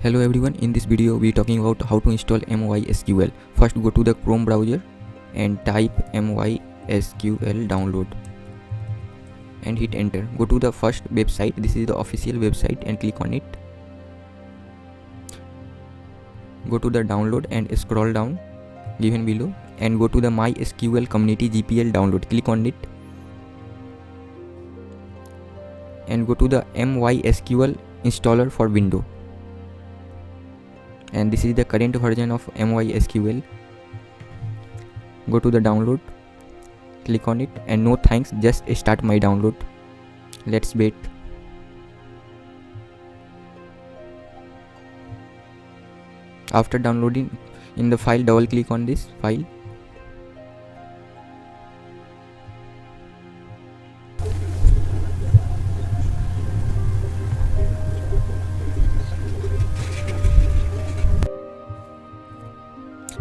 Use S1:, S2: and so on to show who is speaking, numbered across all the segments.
S1: Hello everyone, in this video we are talking about how to install MySQL. First go to the Chrome browser and type MySQL download and hit enter. Go to the first website, this is the official website, and click on it. Go to the download and scroll down given below and go to the MySQL community GPL download. Click on it and go to the MySQL installer for Windows. And this is the current version of MySQL. Go to the download, click on it, and no thanks, just start my download. Let's wait. After downloading in the file, double click on this file.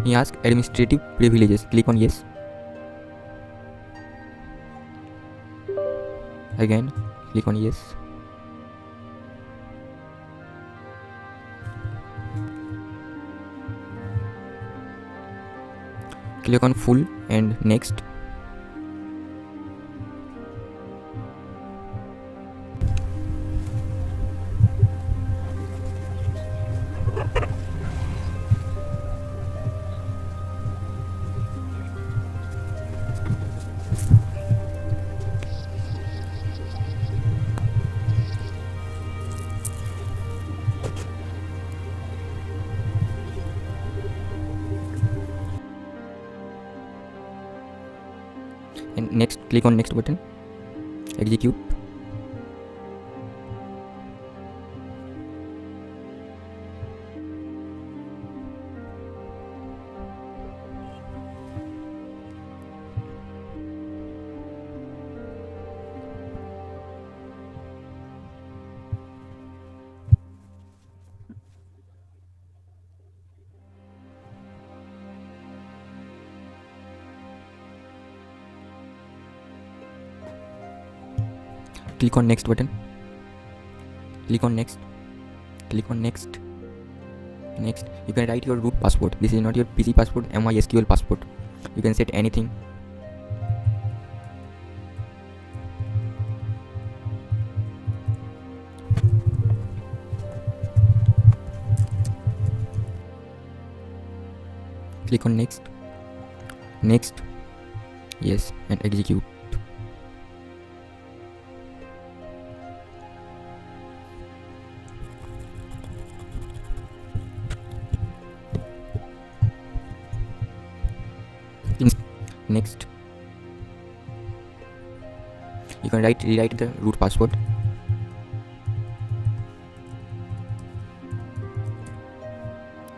S1: He asks administrative privileges. Click on yes. Again, click on yes. Click on full and next. And next, click on next button. Execute. Click on next button. Click on next. Click on next. Next, you can write your root password. This is not your PC password, MySQL password. You can set anything. Click on next. Next. Yes, and execute. Next, you can rewrite the root password.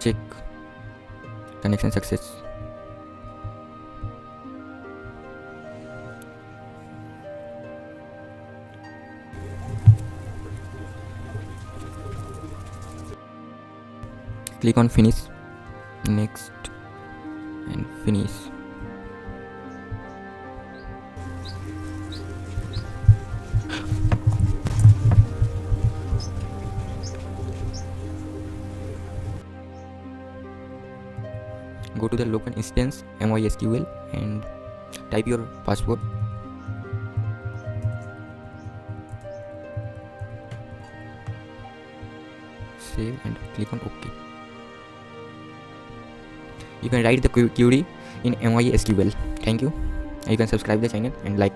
S1: Check connection success. Click on finish. Next and finish. Go to the local instance MySQL and type your password. Save and click on OK. You can write the query in MySQL. Thank you. You can subscribe the channel and like.